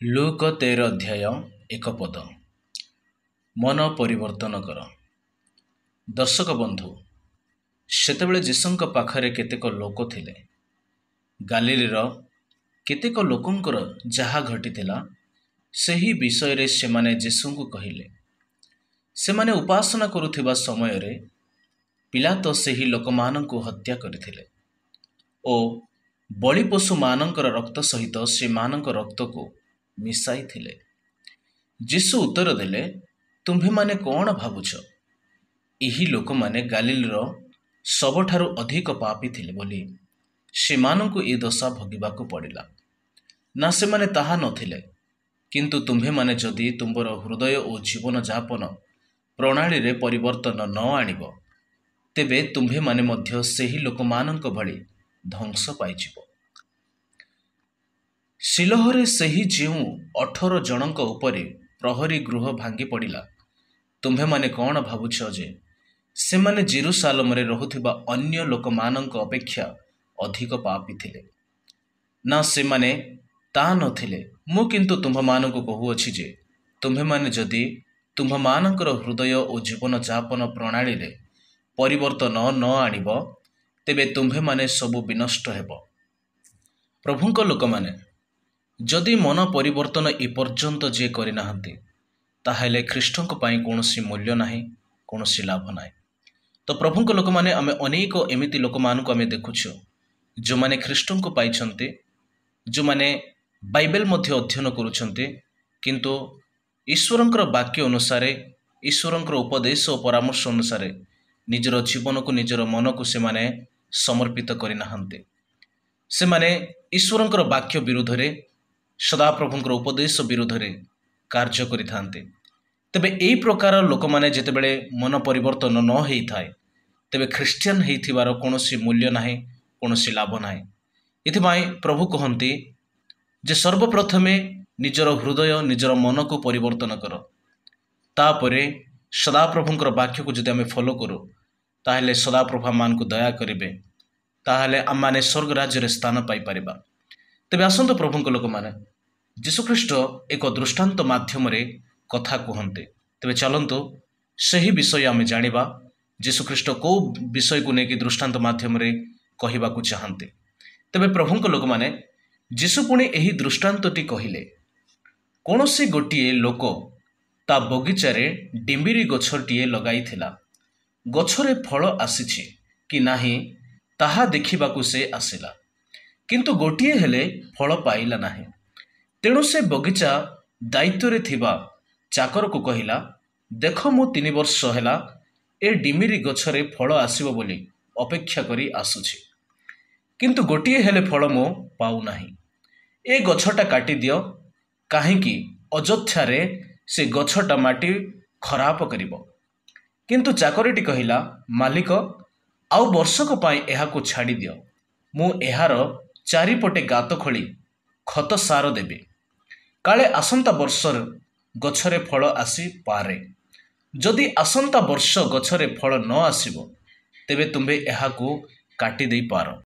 ଲୁକ 13 ଅଧ୍ୟାୟ 1 ପଦ। ମନ ପରିବର୍ତ୍ତନ କର। ଦର୍ଶକ ବନ୍ଧୁ, ସେତେବେଳେ ଯୀଶୁଙ୍କ ପାଖରେ କେତେକ ଲୋକ ଥିଲେ। ଗାଲିଲର କେତେକ ଲୋକଙ୍କର ଯାହା ଘଟିଥିଲା ସେହି ବିଷୟରେ ସେମାନେ ଯୀଶୁଙ୍କୁ କହିଲେ। ସେମାନେ ଉପାସନା କରୁଥିବା ସମୟରେ ପିଲାତ ସେହି ଲୋକମାନଙ୍କୁ ହତ୍ୟା କରିଥିଲେ ଓ ବଳିପଶୁମାନଙ୍କର ରକ୍ତ ସହିତ ସେମାନଙ୍କ ରକ୍ତକୁ ମିଶାଇଥିଲେ। ଯୀଶୁ ଉତ୍ତର ଦେଲେ, ତୁମ୍ଭେମାନେ କ'ଣ ଭାବୁଛ? ଏହି ଲୋକମାନେ ଗାଲିଲର ସବୁଠାରୁ ଅଧିକ ପାପୀ ଥିଲେ ବୋଲି ସେମାନଙ୍କୁ ଏ ଦଶା ଭୋଗିବାକୁ ପଡ଼ିଲା। ନା, ସେମାନେ ତାହା ନଥିଲେ, କିନ୍ତୁ ତୁମ୍ଭେମାନେ ଯଦି ତୁମ୍ଭର ହୃଦୟ ଓ ଜୀବନଯାପନ ପ୍ରଣାଳୀରେ ପରିବର୍ତ୍ତନ ନ ଆଣିବ, ତେବେ ତୁମ୍ଭେମାନେ ମଧ୍ୟ ସେହି ଲୋକମାନଙ୍କ ଭଳି ଧ୍ୱଂସ ପାଇଯିବ। ସିଲୋହରେ ସେହି ଯେଉଁ 18 ଜଣଙ୍କ ଉପରେ ପ୍ରହରୀ ଗୃହ ଭାଙ୍ଗି ପଡ଼ିଲା, ତୁମ୍ଭେମାନେ କ'ଣ ଭାବୁଛ ଯେ ସେମାନେ ଜେରୁସାଲେମରେ ରହୁଥିବା ଅନ୍ୟ ଲୋକମାନଙ୍କ ଅପେକ୍ଷା ଅଧିକ ପାପୀ ଥିଲେ? ନା, ସେମାନେ ତାହା ନଥିଲେ। ମୁଁ କିନ୍ତୁ ତୁମ୍ଭମାନଙ୍କୁ କହୁଅଛି ଯେ ତୁମ୍ଭେମାନେ ଯଦି ତୁମ୍ଭମାନଙ୍କର ହୃଦୟ ଓ ଜୀବନଯାପନ ପ୍ରଣାଳୀରେ ପରିବର୍ତ୍ତନ ନ ଆଣିବ, ତେବେ ତୁମ୍ଭେମାନେ ସବୁ ବିନଷ୍ଟ ହେବ। ପ୍ରଭୁଙ୍କ ଲୋକମାନେ ଯଦି ମନ ପରିବର୍ତ୍ତନ ଏପର୍ଯ୍ୟନ୍ତ ଯେ କରିନାହାନ୍ତି, ତାହେଲେ ଖ୍ରୀଷ୍ଟଙ୍କ ପାଇଁ କୌଣସି ମୂଲ୍ୟ ନାହିଁ, କୌଣସି ଲାଭ ନାହିଁ। ତ ପ୍ରଭୁଙ୍କ ଲୋକମାନେ ଆମେ ଅନେକ ଏମିତି ଲୋକମାନଙ୍କୁ ଆମେ ଦେଖୁଛୁ ଯେଉଁମାନେ ଖ୍ରୀଷ୍ଟଙ୍କୁ ପାଇଛନ୍ତି, ଯେଉଁମାନେ ବାଇବେଲ ମଧ୍ୟ ଅଧ୍ୟୟନ କରୁଛନ୍ତି, କିନ୍ତୁ ଈଶ୍ୱରଙ୍କର ବାକ୍ୟ ଅନୁସାରେ, ଈଶ୍ୱରଙ୍କର ଉପଦେଶ ଓ ପରାମର୍ଶ ଅନୁସାରେ ନିଜର ଜୀବନକୁ, ନିଜର ମନକୁ ସେମାନେ ସମର୍ପିତ କରିନାହାନ୍ତି। ସେମାନେ ଈଶ୍ୱରଙ୍କର ବାକ୍ୟ ବିରୁଦ୍ଧରେ, ସଦାପ୍ରଭୁଙ୍କର ଉପଦେଶ ବିରୁଦ୍ଧରେ କାର୍ଯ୍ୟ କରିଥାନ୍ତି। ତେବେ ଏହି ପ୍ରକାର ଲୋକମାନେ ଯେତେବେଳେ ମନ ପରିବର୍ତ୍ତନ ନ ହେଇଥାଏ, ତେବେ ଖ୍ରୀଷ୍ଟିଆନ ହେଇଥିବାର କୌଣସି ମୂଲ୍ୟ ନାହିଁ, କୌଣସି ଲାଭ ନାହିଁ। ଏଥିପାଇଁ ପ୍ରଭୁ କହନ୍ତି ଯେ ସର୍ବପ୍ରଥମେ ନିଜର ହୃଦୟ, ନିଜର ମନକୁ ପରିବର୍ତ୍ତନ କର। ତାପରେ ସଦାପ୍ରଭୁଙ୍କର ବାକ୍ୟକୁ ଯଦି ଆମେ ଫଲୋ କରୁ, ତାହେଲେ ସଦାପ୍ରଭୁ ଆମମାନଙ୍କୁ ଦୟା କରିବେ, ତାହେଲେ ଆମମାନେ ସ୍ୱର୍ଗ ରାଜ୍ୟରେ ସ୍ଥାନ ପାଇପାରିବା। ତେବେ ଆସନ୍ତୁ ପ୍ରଭୁଙ୍କ ଲୋକମାନେ, ଯୀଶୁଖ୍ରୀଷ୍ଟ ଏକ ଦୃଷ୍ଟାନ୍ତ ମାଧ୍ୟମରେ କଥା କୁହନ୍ତି। ତେବେ ଚାଲନ୍ତୁ ସେହି ବିଷୟ ଆମେ ଜାଣିବା। ଯୀଶୁଖ୍ରୀଷ୍ଟ କେଉଁ ବିଷୟକୁ ନେଇକି ଦୃଷ୍ଟାନ୍ତ ମାଧ୍ୟମରେ କହିବାକୁ ଚାହାନ୍ତି। ତେବେ ପ୍ରଭୁଙ୍କ ଲୋକମାନେ, ଯୀଶୁ ପୁଣି ଏହି ଦୃଷ୍ଟାନ୍ତଟି କହିଲେ। କୌଣସି ଗୋଟିଏ ଲୋକ ତା ବଗିଚାରେ ଡିମ୍ବିରି ଗଛଟିଏ ଲଗାଇଥିଲା। ଗଛରେ ଫଳ ଆସିଛି କି ନାହିଁ ତାହା ଦେଖିବାକୁ ସେ ଆସିଲା, କିନ୍ତୁ ଗୋଟିଏ ହେଲେ ଫଳ ପାଇଲା ନାହିଁ। ତେଣୁ ସେ ବଗିଚା ଦାୟିତ୍ୱରେ ଥିବା ଚାକରକୁ କହିଲା, ଦେଖ, ମୁଁ 3 ବର୍ଷ ହେଲା ଏ ଡିମିରି ଗଛରେ ଫଳ ଆସିବ ବୋଲି ଅପେକ୍ଷା କରି ଆସୁଛି, କିନ୍ତୁ ଗୋଟିଏ ହେଲେ ଫଳ ମୁଁ ପାଉନାହିଁ। ଏ ଗଛଟା କାଟିଦିଅ, କାହିଁକି ଅଯଥାରେ ସେ ଗଛଟା ମାଟି ଖରାପ କରିବ। କିନ୍ତୁ ଚାକରଟି କହିଲା, ମାଲିକ, ଆଉ ବର୍ଷକ ପାଇଁ ଏହାକୁ ଛାଡ଼ିଦିଅ। ମୁଁ ଏହାର ଚାରିପଟେ ଗାତ ଖୋଳି ଖତ ସାର ଦେବି। କାଳେ ଆସନ୍ତା ବର୍ଷ ଗଛରେ ଫଳ ଆସିପାରେ। ଯଦି ଆସନ୍ତା ବର୍ଷ ଗଛରେ ଫଳ ନ ଆସିବ, ତେବେ ତୁମ୍ଭେ ଏହାକୁ କାଟି ଦେଇପାର।